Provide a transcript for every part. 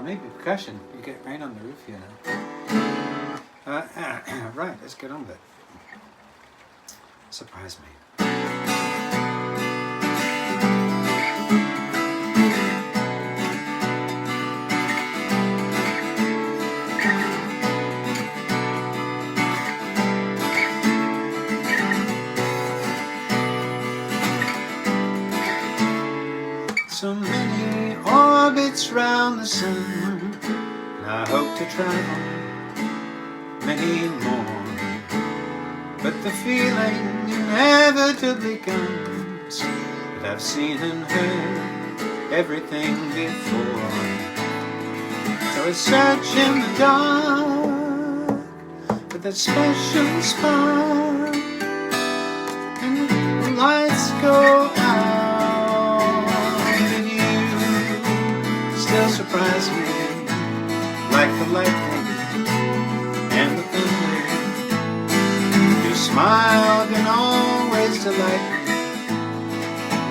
maybe percussion. You get rain on the roof here now. Right, let's get on with it. Surprise me. So many orbits round the sun, and I hope to travel many more. But the feeling inevitably comes that I've seen and heard everything before. So I search in the dark for that special spark, and the lights go out. Still surprise me like the lightning and the thunder. Your smile can always delight me,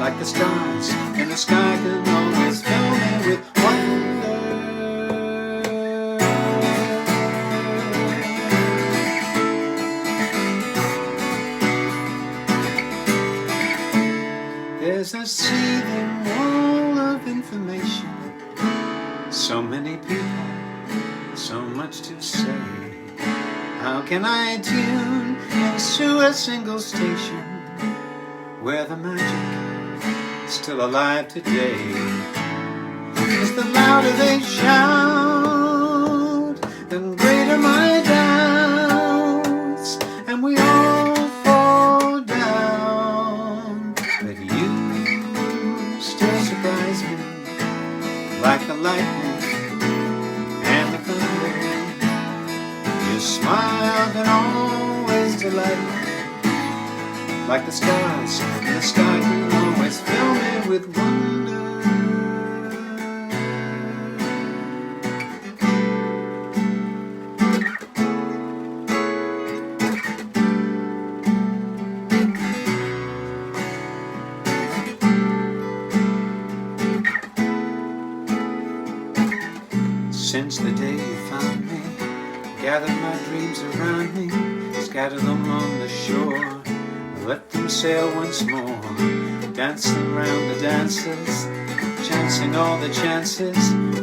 like the stars in the sky can always fill me with wonder. There's a seething wall of information, so many people, so much to say. How can I tune into a single station where the magic is still alive today? Because the louder they shout, the greater my doubts, and we all fall down. But you still surprise me like the lightning and the thunder. Your smile can always delight me, like the stars in the sky can always fill me with wonder. Since the day you found me, gathered my dreams around me, scattered them on the shore, let them sail once more, dancing round the dancers, chancing all the chances,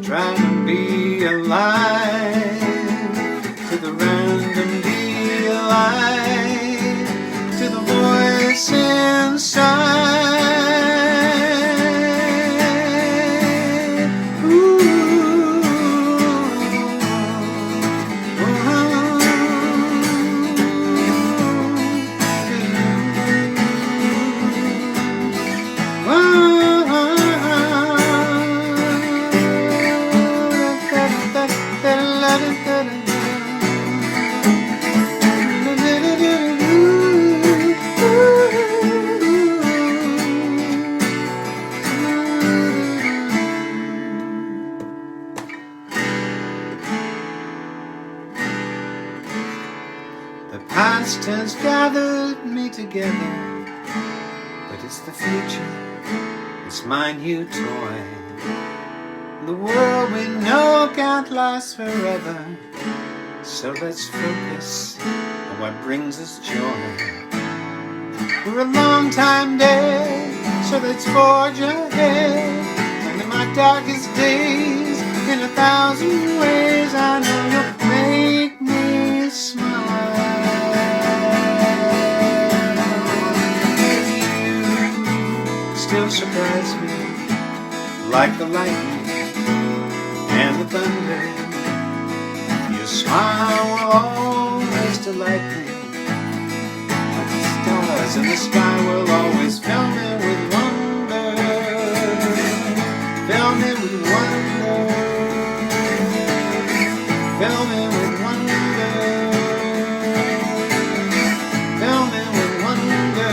trying to be alive to the random delight, to the voice inside. The past has gathered me together, but it's the future, it's my new toy. The world we know can't last forever, so let's focus on what brings us joy. We're a long time dead, so let's forge ahead. And in my darkest days, in 1,000 ways, I know you'll make me smile. Still surprise me like the lightning and the thunder. Your smile will always delight me, like the stars in the sky will always fill me with wonder. Fill me with wonder. Fill me with wonder. Fill me with wonder.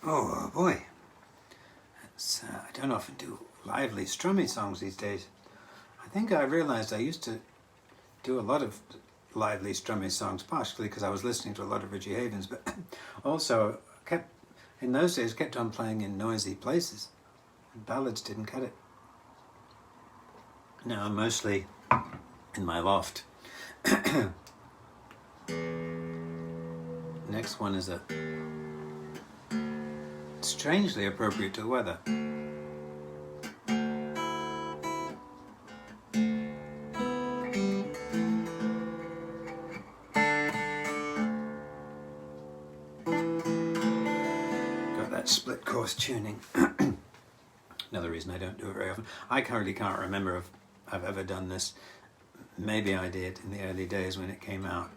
Oh boy, I don't often do lively, strummy songs these days. I think I realized I used to do a lot of lively, strummy songs, partially because I was listening to a lot of Richie Havens, but also in those days kept on playing in noisy places. And ballads didn't cut it. Now I'm mostly in my loft. Next one is a strangely appropriate to the weather. Got that split course tuning. Another reason I don't do it very often. I currently can't remember if I've ever done this. Maybe I did in the early days when it came out.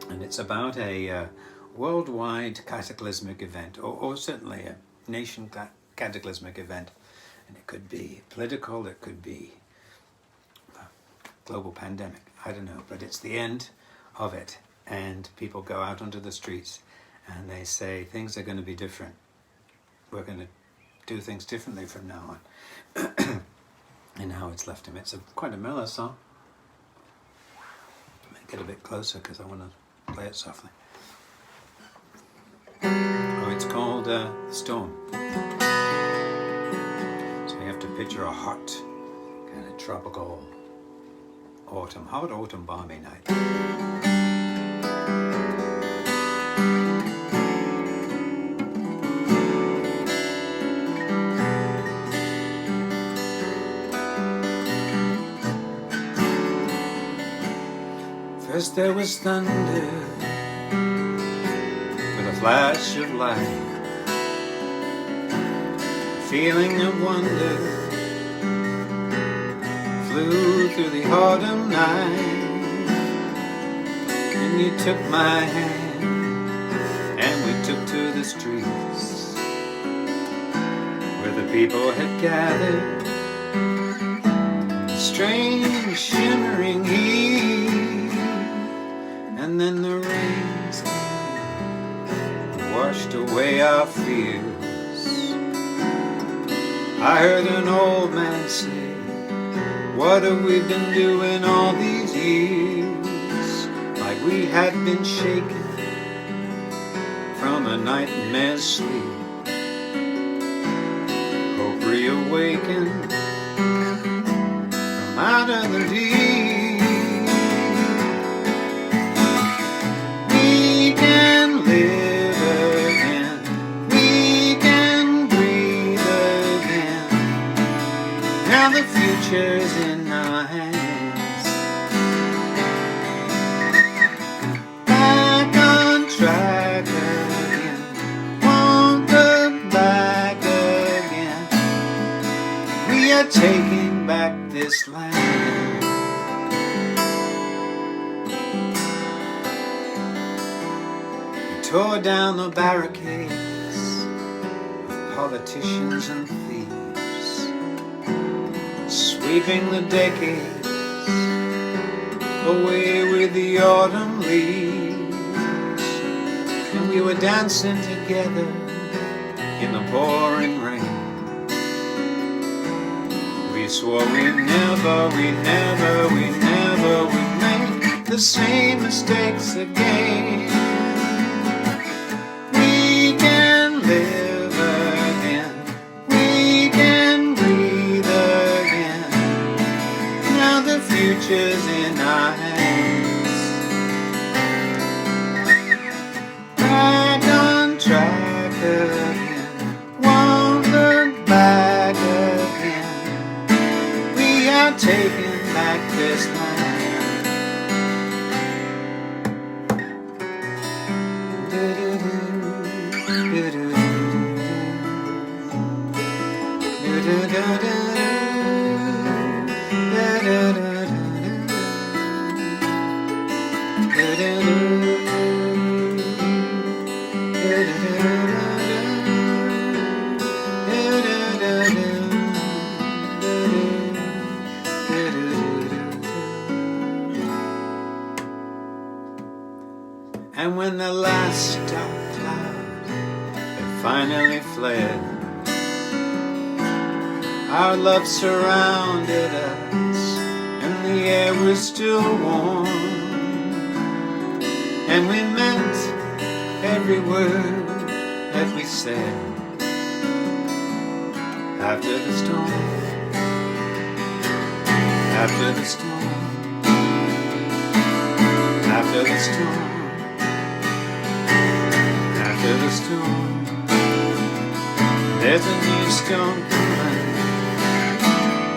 And it's about a worldwide cataclysmic event, or certainly a nation cataclysmic event. And it could be political, it could be a global pandemic, I don't know. But it's the end of it. And people go out onto the streets and they say things are going to be different. We're going to do things differently from now on. And how it's left him. It's quite a mellow song. Get a bit closer because I want to play it softly. Oh, it's called The Storm. So you have to picture a hot, kind of tropical hot autumn balmy night. First there was thunder with a flash of light, a feeling of wonder flew through the autumn night. And you took my hand and we took to the streets where the people had gathered, strange shimmering heat. And then the rains came, washed away our fears. I heard an old man say, what have we been doing all these years? Like we had been shaken from a nightmare's sleep. Hope reawakened from out of the deep. Now the future's in our hands. Back on track again, won't look back again. We are taking back this land. We tore down the barricades of politicians and thieves, sweeping the decades away with the autumn leaves. And we were dancing together in the pouring rain. We swore we never would make the same mistakes again. We can live again, we can breathe again. Now the future's in our hands. Back on track again, won't look back again. We are taking back this land. And when the last dark cloud finally fled. Our love surrounded us, and the air was still warm, and we meant every word that we said. After the storm, after the storm, after the storm, after the storm, there's a new storm coming.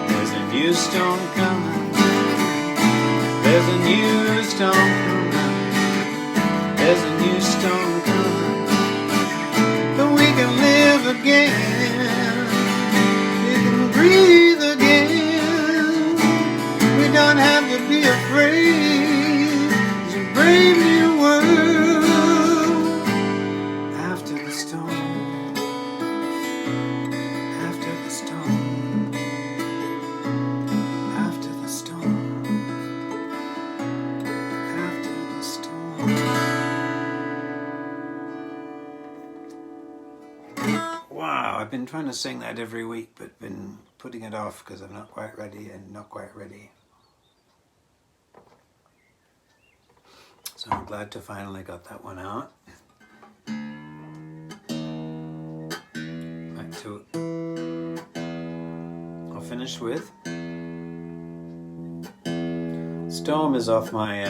There's a new storm coming. There's a new storm coming. There's a new storm coming. But we can live again. We can breathe again. We don't have to be afraid. It's a brave new world. After the storm. After the storm. After the storm. After the storm. Wow, I've been trying to sing that every week, but been putting it off because I'm not quite ready and not quite ready. So I'm glad to finally got that one out. Back to I'll finish with Storm is off my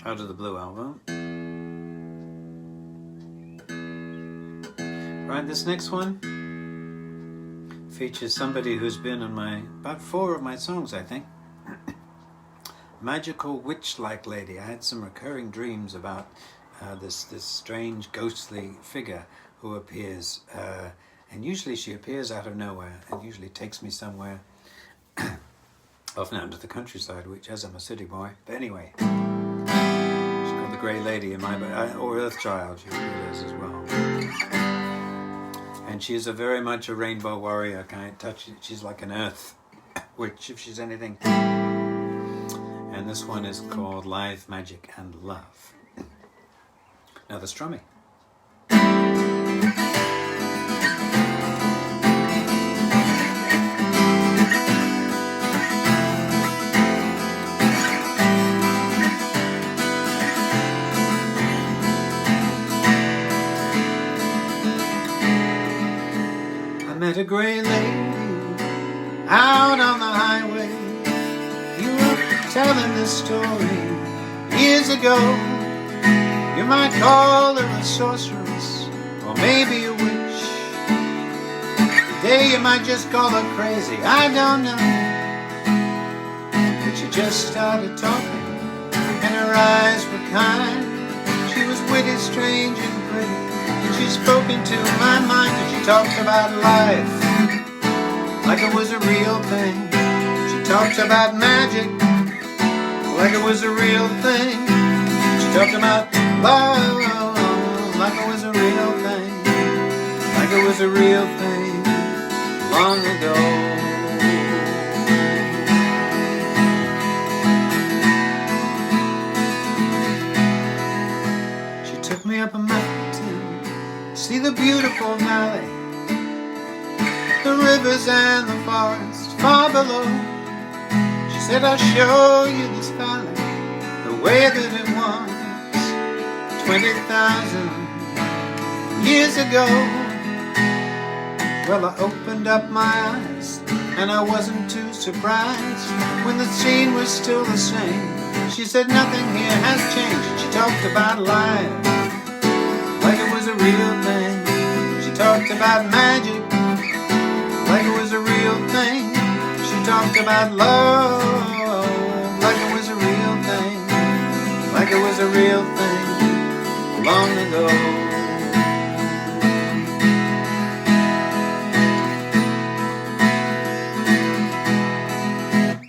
Out of the Blue album. Right, this next one features somebody who's been in about 4 of my songs, I think. Magical witch-like lady. I had some recurring dreams about this strange ghostly figure who appears, and usually she appears out of nowhere and usually takes me somewhere, often out to the countryside, which, as I'm a city boy. But anyway, she's called the Grey Lady in my, or Earth Child, she appears as well. And she's very much a rainbow warrior kind. She's like an earth witch, if she's anything. And this one is called Life, Magic and Love. Now the strumming. I met a grey lady out on the highway. You were telling this story years ago. You might call her a sorceress, or maybe a witch. Today you might just call her crazy, I don't know. But she just started talking, and her eyes were kind. She was witty, strange and pretty, and she spoke into my mind. And she talked about life like it was a real thing. She talked about magic like it was a real thing. She talked about love like it was a real thing. Like it was a real thing long ago. She took me up a mountain, see the beautiful valley, the rivers and the forest far below. She said, I'll show you this valley the way that it was 20,000 years ago. Well, I opened up my eyes, and I wasn't too surprised when the scene was still the same. She said, nothing here has changed. She talked about life like it was a real thing. She talked about magic like it was a real thing. She talked about love like it was a real thing. Like it was a real thing long ago.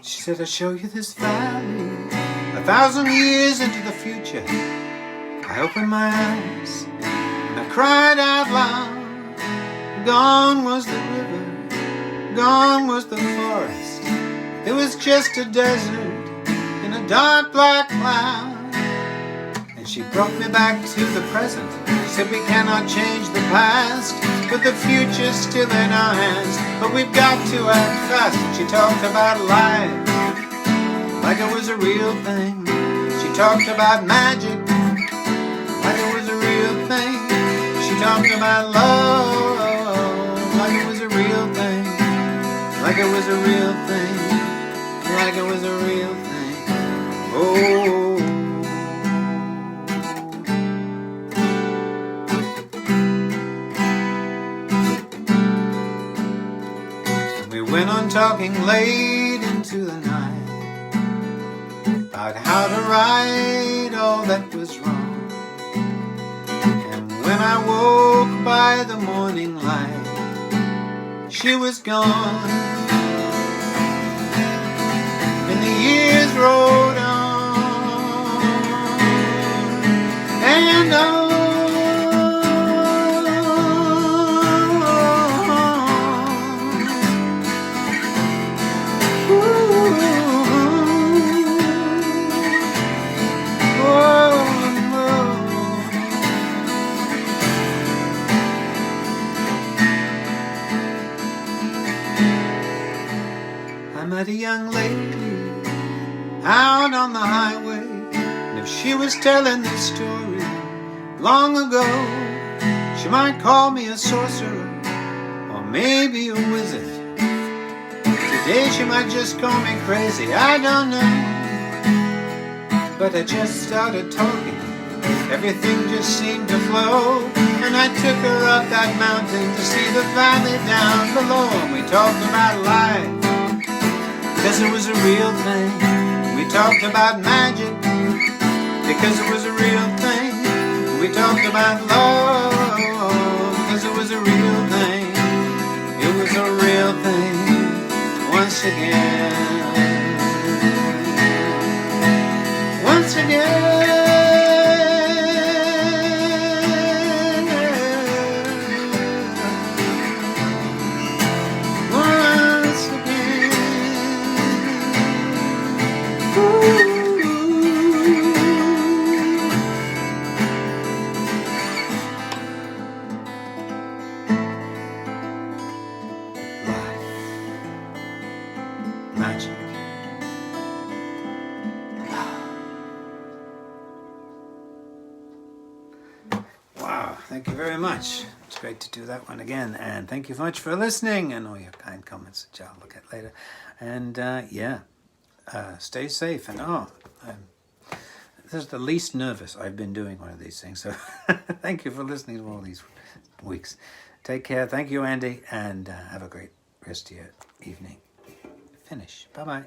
She said, I'll show you this valley 1,000 years into the future. I opened my eyes and I cried out loud. Gone was the river, gone was the forest. It was just a desert in a dark black cloud. And she brought me back to the present. Said we cannot change the past, but the future's still in our hands. But we've got to act fast. And she talked about life like it was a real thing. She talked about magic like it was a real thing. She talked about love like it was a real thing. Like it was a real thing. Like it was a real thing. Oh. We went on talking late into the night about how to right all that was wrong. And when I woke by the morning light, she was gone. And the years rolled on and on. I met a young lady out on the highway, and if she was telling this story long ago, she might call me a sorcerer or maybe a wizard. Today she might just call me crazy, I don't know. But I just started talking, everything just seemed to flow, and I took her up that mountain to see the valley down below. And we talked about life, because it was a real thing. We talked about magic, because it was a real thing. We talked about love, because it was a real thing. It was a real thing once again. Once again. Magic. Wow, thank you very much. It's great to do that one again. And thank you so much for listening and all your kind comments, which I'll look at later. And stay safe. And this is the least nervous I've been doing one of these things. So thank you for listening to all these weeks. Take care. Thank you, Andy. And have a great rest of your evening. Finish. Bye-bye.